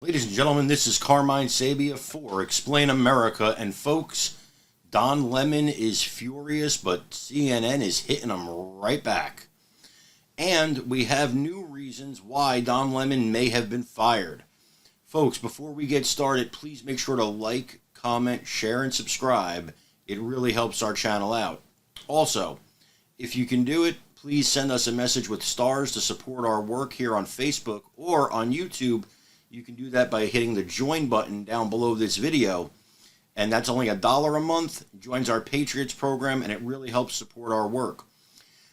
Ladies and gentlemen, this is Carmine Sabia for Explain America. And folks, Don Lemon is furious, but CNN is hitting him right back. And we have new reasons why Don Lemon may have been fired. Folks, before we get started, please make sure to like, comment, share, and subscribe. It really helps our channel out. Also, if you can do it, please send us a message with stars to support our work here on Facebook or on YouTube. You can do that by hitting the join button down below this video. And that's only $1 a month. It joins our Patriots program, and it really helps support our work.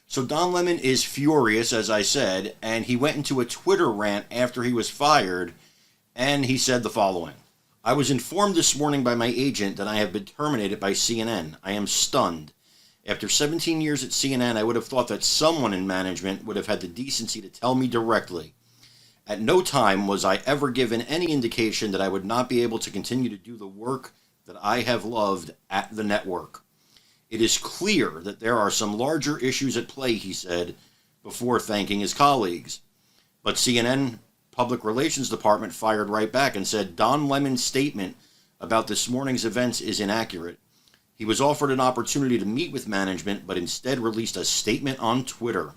So Don Lemon is furious, as I said, and he went into a Twitter rant after he was fired, and he said the following. I was informed this morning by my agent that I have been terminated by CNN. I am stunned. After 17 years at CNN, I would have thought that someone in management would have had the decency to tell me directly. At no time was I ever given any indication that I would not be able to continue to do the work that I have loved at the network. It is clear that there are some larger issues at play, he said, before thanking his colleagues. But CNN Public Relations Department fired right back and said Don Lemon's statement about this morning's events is inaccurate. He was offered an opportunity to meet with management, but instead released a statement on Twitter.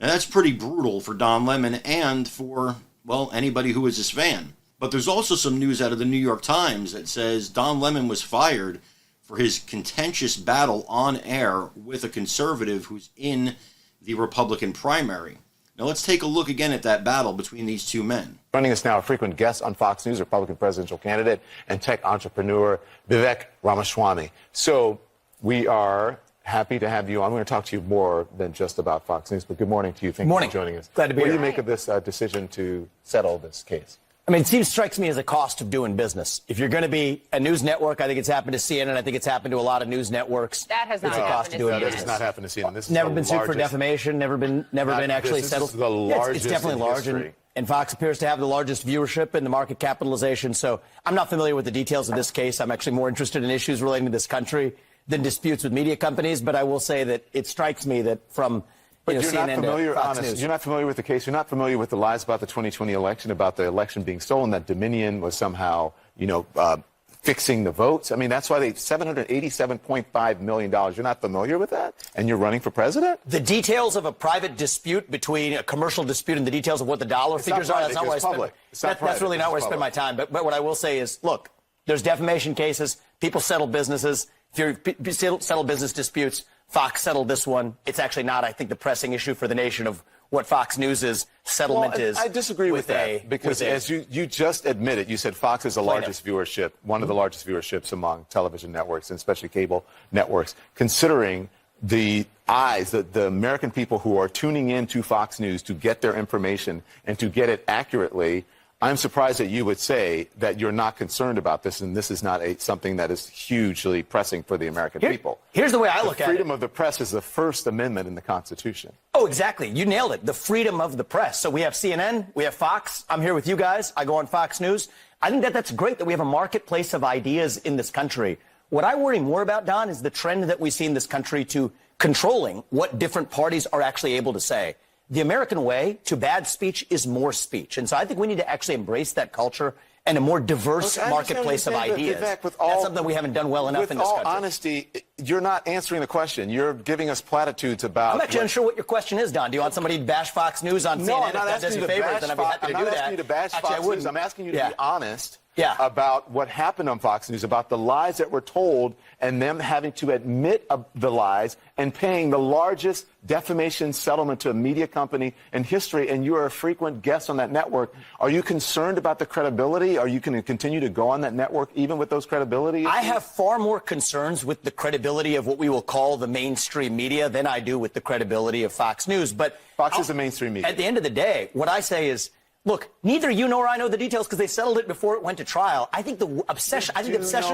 Now, that's pretty brutal for Don Lemon and for, well, anybody who is his fan. But there's also some news out of the New York Times that says Don Lemon was fired for his contentious battle on air with a conservative who's in the Republican primary. Now, let's take a look again at that battle between these two men. Joining us now, a frequent guest on Fox News, Republican presidential candidate and tech entrepreneur Vivek Ramaswamy. So we are happy to have you on. I'm going to talk to you more than just about Fox News, but good morning to you. Thank you for joining us. Glad to be here. here. What do you make of this decision to settle this case? I mean, it strikes me as a cost of doing business. If you're going to be a news network, I think it's happened to CNN. I think it's happened to a lot of news networks. That has not it's a cost happened of doing to CNN. business. It's not happened to CNN. This is never the been sued for largest- defamation. Never been actually settled. This is the largest it's definitely in large, history. and Fox appears to have the largest viewership and the market capitalization. So I'm not familiar with the details of this case. I'm actually more interested in issues relating to this country than disputes with media companies. But I will say that it strikes me that from But you're not CNN familiar, to Fox honest, News. you're not familiar with the case. You're not familiar with the lies about the 2020 election, about the election being stolen, that Dominion was somehow, fixing the votes. I mean, that's why they $787.5 million. You're not familiar with that? And you're running for president? The details of a private dispute between a commercial dispute and the details of what the dollar figures are, that's not where I spend. That's really not where I spend my time. But what I will say is, look, there's defamation cases. People settle businesses. If you settle business disputes, Fox settled this one. It's actually not, I think, the pressing issue for the nation of what Fox News' settlement is. I disagree with that because as you just admitted, you said Fox is the largest viewership, one of the largest viewerships among television networks, and especially cable networks, considering the eyes, the American people who are tuning in to Fox News to get their information and to get it accurately. I'm surprised that you would say that you're not concerned about this, and this is not something that is hugely pressing for the American people. Here's the way I look at it. Freedom of the press is the First Amendment in the Constitution. Oh, exactly. You nailed it. The freedom of the press. So we have CNN, we have Fox. I'm here with you guys. I go on Fox News. I think that's great that we have a marketplace of ideas in this country. What I worry more about, Don, is the trend that we see in this country to controlling what different parties are actually able to say. The American way to bad speech is more speech. And so I think we need to actually embrace that culture and a more diverse marketplace of ideas. That's something we haven't done well enough in this country. With all honesty, you're not answering the question. You're giving us platitudes about... I'm actually unsure what your question is, Don. Do you want somebody to bash Fox News on CNN? No, I'm not if that does asking you you to favors, bash then I'd be happy to do that. I'm not asking you to bash Fox News. I'm asking you to be honest about what happened on Fox News, about the lies that were told and them having to admit the lies and paying the largest defamation settlement to a media company in history, and you are a frequent guest on that network. Are you concerned about the credibility? Are you going to continue to go on that network even with those credibility issues? I have far more concerns with the credibility of what we will call the mainstream media than I do with the credibility of Fox News. But Fox is the mainstream media. At the end of the day, what I say is, look, neither you nor I know the details because they settled it before it went to trial. I think the obsession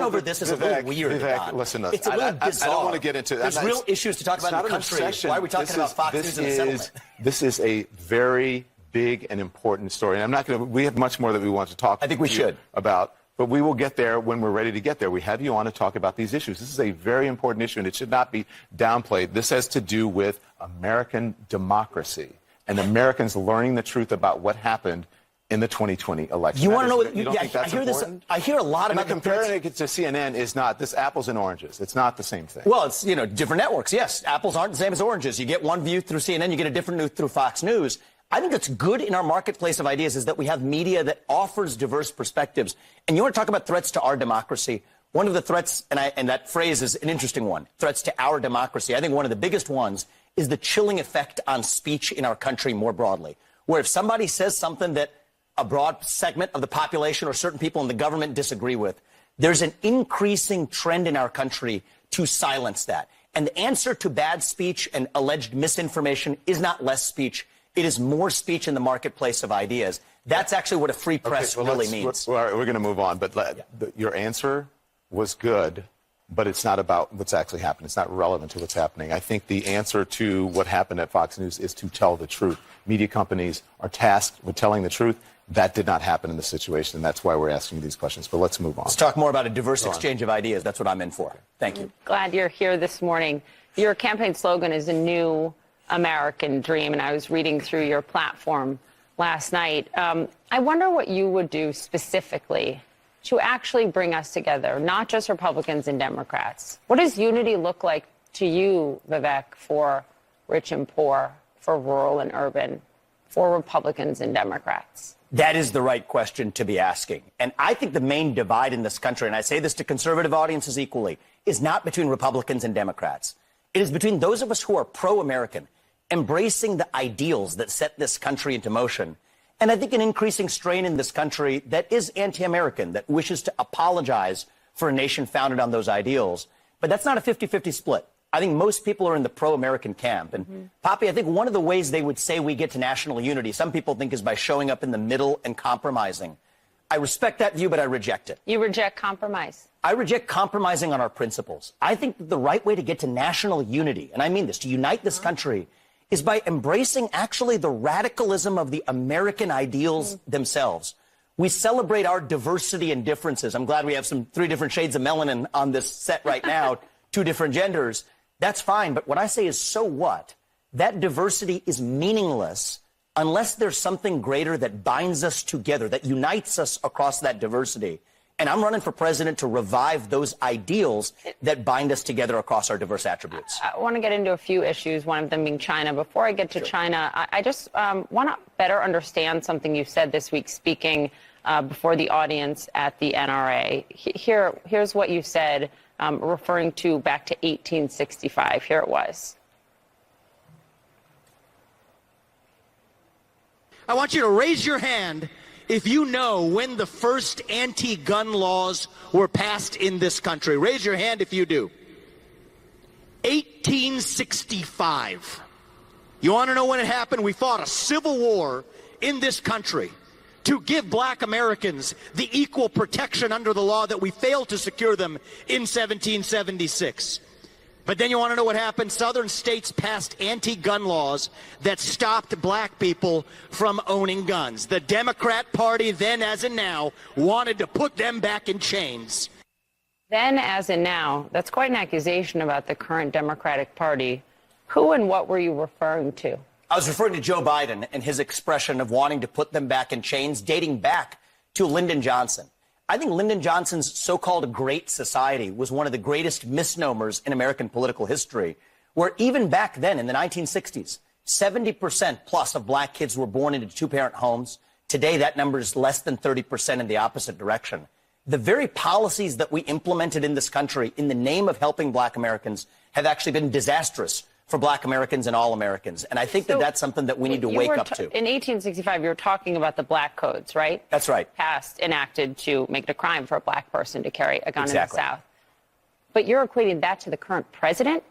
over this is a little weird. Vivek, listen, it's a little bizarre. I don't want to get into that. There's real issues to talk about in the country. Why are we talking about Fox News and a settlement? This is a very big and important story. And I'm not going to. We have much more that we want to talk. I think we should about. But we will get there when we're ready to get there. We have you on to talk about these issues. This is a very important issue, and it should not be downplayed. This has to do with American democracy and Americans learning the truth about what happened in the 2020 election. You want to know? You don't think that's important? I hear a lot about comparing it to CNN is not this apples and oranges. It's not the same thing. Well, it's different networks. Yes, apples aren't the same as oranges. You get one view through CNN, you get a different view through Fox News. I think that's good in our marketplace of ideas is that we have media that offers diverse perspectives. And you want to talk about threats to our democracy? One of the threats, and that phrase is an interesting one, threats to our democracy. I think one of the biggest ones is the chilling effect on speech in our country more broadly, where if somebody says something that a broad segment of the population or certain people in the government disagree with, there's an increasing trend in our country to silence that. And the answer to bad speech and alleged misinformation is not less speech. It is more speech in the marketplace of ideas. That's actually what a free press really means. We're going to move on, but your answer was good, but it's not about what's actually happened. It's not relevant to what's happening. I think the answer to what happened at Fox News is to tell the truth. Media companies are tasked with telling the truth. That did not happen in the situation, and that's why we're asking you these questions. But let's move on. Let's talk more about a diverse exchange of ideas. That's what I'm in for. Thank you. Glad you're here this morning. Your campaign slogan is a new American dream, and I was reading through your platform last night. I wonder what you would do specifically to actually bring us together, not just Republicans and Democrats. What does unity look like to you, Vivek, for rich and poor, for rural and urban, for Republicans and Democrats? That is the right question to be asking. And I think the main divide in this country, and I say this to conservative audiences equally, is not between Republicans and Democrats. It is between those of us who are pro-American, embracing the ideals that set this country into motion, and I think an increasing strain in this country that is anti-American, that wishes to apologize for a nation founded on those ideals. But that's not a 50-50 split. I think most people are in the pro-American camp. And, Poppy, I think one of the ways they would say we get to national unity, some people think, is by showing up in the middle and compromising. I respect that view, but I reject it. You reject compromise? I reject compromising on our principles. I think that the right way to get to national unity, and I mean this, to unite this country, is by embracing actually the radicalism of the American ideals themselves. We celebrate our diversity and differences. I'm glad we have 3 different shades of melanin on this set right now, 2 different genders. That's fine, but what I say is, so what? That diversity is meaningless unless there's something greater that binds us together, that unites us across that diversity. And I'm running for president to revive those ideals that bind us together across our diverse attributes. I want to get into a few issues, one of them being China. Before I get to China, I just want to better understand something you said this week speaking before the audience at the NRA. Here's what you said, referring to back to 1865. Here it was. I want you to raise your hand if you know when the first anti-gun laws were passed in this country. Raise your hand if you do. 1865. You want to know when it happened? We fought a civil war in this country to give black Americans the equal protection under the law that we failed to secure them in 1776. But then you want to know what happened? Southern states passed anti-gun laws that stopped black people from owning guns. The Democrat Party, then as in now, wanted to put them back in chains. Then as in now, that's quite an accusation about the current Democratic Party. Who and what were you referring to? I was referring to Joe Biden and his expression of wanting to put them back in chains, dating back to Lyndon Johnson. I think Lyndon Johnson's so-called Great Society was one of the greatest misnomers in American political history, where even back then in the 1960s, 70% plus of black kids were born into 2-parent homes. Today, that number is less than 30% in the opposite direction. The very policies that we implemented in this country in the name of helping black Americans have actually been disastrous for black Americans and all Americans. And I think that that's something that we need to wake up to. In 1865, you were talking about the black codes, right? That's right. Passed, enacted to make it a crime for a black person to carry a gun in the South. But you're equating that to the current president?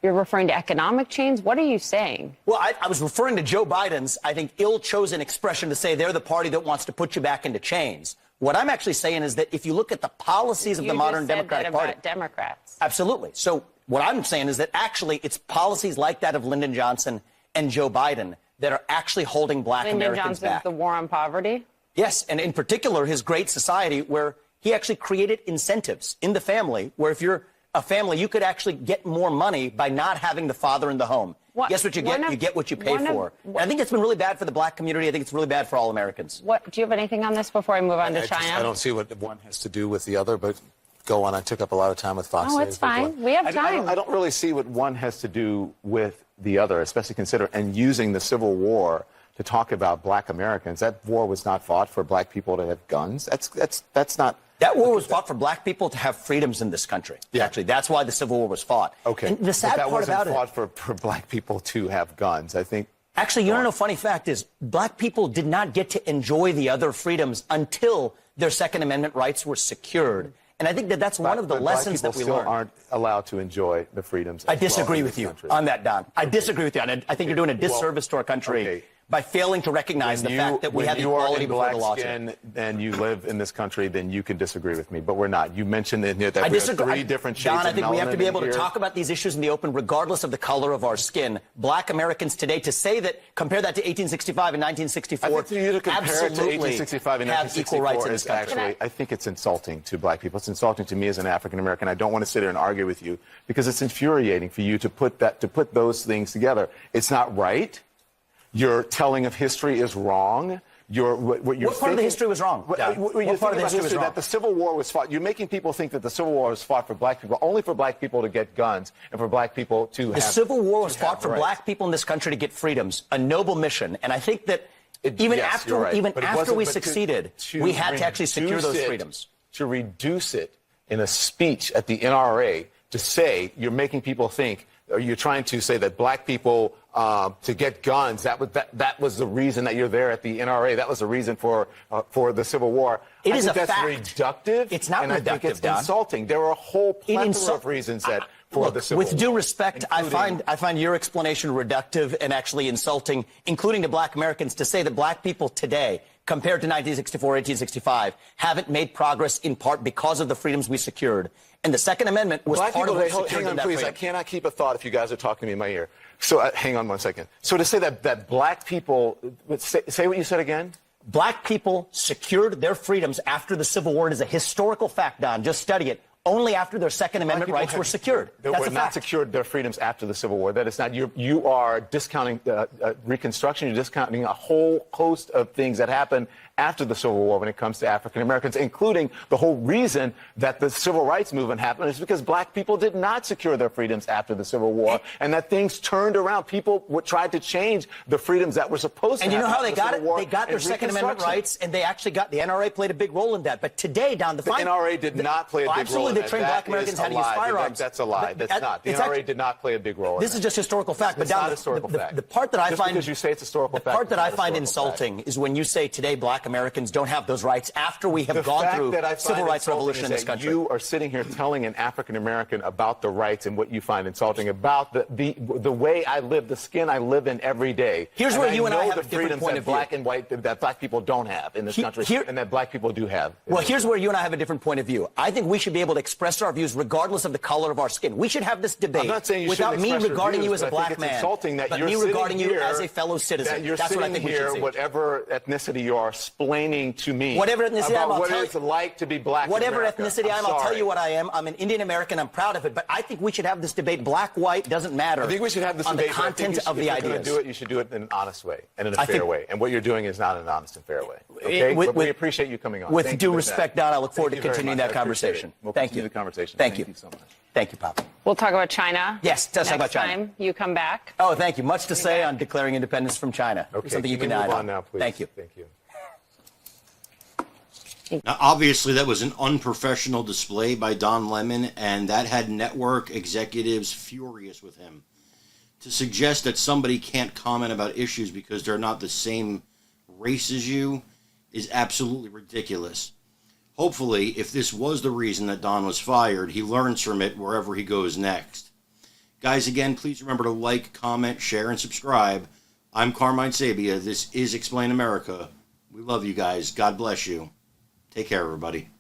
You're referring to economic change? What are you saying? Well, I was referring to Joe Biden's, I think, ill-chosen expression to say they're the party that wants to put you back into chains. What I'm actually saying is that if you look at the policies of the modern Democratic Party... About Democrats. Absolutely. So what I'm saying is that actually it's policies like that of Lyndon Johnson and Joe Biden that are actually holding black Americans back. Lyndon Johnson's the war on poverty? Yes, and in particular his Great Society, where he actually created incentives in the family, where if you're a family, you could actually get more money by not having the father in the home. Guess what you get? You get what you pay for. And I think it's been really bad for the black community. I think it's really bad for all Americans. Do you have anything on this before I move on to China? I don't see what one has to do with the other, but go on. I took up a lot of time with Fox. Oh, it's fine. We have time. I don't really see what one has to do with the other, especially and using the Civil War to talk about black Americans. That war was not fought for black people to have guns. That's not. That war was fought for black people to have freedoms in this country. Yeah. Actually, that's why the Civil War was fought. Okay. And the sad part about it. That wasn't fought for black people to have guns. I think. Actually, you know, funny fact is, black people did not get to enjoy the other freedoms until their Second Amendment rights were secured. And I think that's one of the lessons that we learned. Black people aren't allowed to enjoy the freedoms. I disagree with you on that, Don. I disagree with you. And I think you're doing a disservice to our country by failing to recognize the fact that we have equality before the law. And you live in this country, then you can disagree with me. But we're not. You mentioned that we have three different shades Don, I think we have to be able to here. talk about these issues in the open, regardless of the color of our skin. Black Americans today, to say that, compare that to 1865 and 1964, I think for you to compare it to 1865 and 1964 equal rights in this country. Actually, I think it's insulting to black people. It's insulting to me as an African American. I don't want to sit here and argue with you because it's infuriating for you to put those things together. It's not right. Your telling of history is wrong. What part of the history was wrong? What part of the history was wrong? That the Civil War was fought. You're making people think that the Civil War was fought for black people, only for black people to get guns and for black people to have. The Civil War was fought for black people in this country to get freedoms, a noble mission. And I think that even after we succeeded, we had to actually secure those freedoms. To reduce it in a speech at the NRA to say you're making people think, or you're trying to say that black people to get guns, that was the reason that you're there at the NRA. That was the reason for the Civil War. It is a fact. That's reductive. It's not reductive, I think it's insulting. There are a whole plethora of reasons for the Civil War. With due respect, I find your explanation reductive and actually insulting, including to black Americans, to say that black people today, compared to 1964, 1865, haven't made progress in part because of the freedoms we secured. And the Second Amendment was part of what secured that freedom. I cannot keep a thought if you guys are talking to me in my ear. So hang on one second. So to say that black people, say what you said again? Black people secured their freedoms after the Civil War. It is a historical fact, Don. Just study it. Only after their Second Amendment rights were secured. They were not secured their freedoms after the Civil War. That is not. You are discounting Reconstruction. You're discounting a whole host of things that happened after the Civil War when it comes to African Americans, including the whole reason that the Civil Rights Movement happened is because black people did not secure their freedoms after the Civil War, and that things turned around. People tried to change the freedoms that were supposed to happen. And you know how they got it? They got their Second Amendment rights, and they actually got, the NRA played a big role in that. But today, Don, the NRA did not play a big role in that. Absolutely, they trained black Americans how to use firearms. That's a lie. That's not. The NRA did not play a big role in that. This is just historical fact. It's not historical fact. The part that I find, because you say it's historical fact, the part that I find insulting is when you say today black Americans don't have those rights after we have gone through civil rights revolution in this country. You are sitting here telling an African American about the rights and what you find insulting about the way I live, the skin I live in every day. Here's where you and I have a different freedoms point that of view. Black and white that black people don't have in this country, and that black people do have. Well, here's where you and I have a different point of view. I think we should be able to express our views regardless of the color of our skin. We should have this debate I'm not saying you without me regarding you as a black man, insulting that but you're me regarding you here, as a fellow citizen. That you're That's what I think here, we should see. Whatever ethnicity you are, explaining to me whatever ethnicity about what it's like to be black. Whatever in America. ethnicity I am, I'll tell you what I am. I'm an Indian American. I'm proud of it. But I think we should have this debate. Black, white, doesn't matter. I think we should have this on debate. The content of the ideas. If you're going to do it, you should do it in an honest way and in a fair way. And what you're doing is not an honest and fair way. Okay? But we appreciate you coming on. With due respect, Don, I look forward to continuing that conversation. Thank you. The conversation. Thank you so much. Thank you, Papa. We'll talk about China. Yes, let's talk about China. Next time you come back. Oh, thank you. Much to say on declaring independence from China. Okay, something you can move on now, please. Thank you. Thank you. Now, obviously, that was an unprofessional display by Don Lemon, and that had network executives furious with him. To suggest that somebody can't comment about issues because they're not the same race as you is absolutely ridiculous. Hopefully, if this was the reason that Don was fired, he learns from it wherever he goes next. Guys, again, please remember to like, comment, share, and subscribe. I'm Carmine Sabia. This is Explain America. We love you guys. God bless you. Take care, everybody.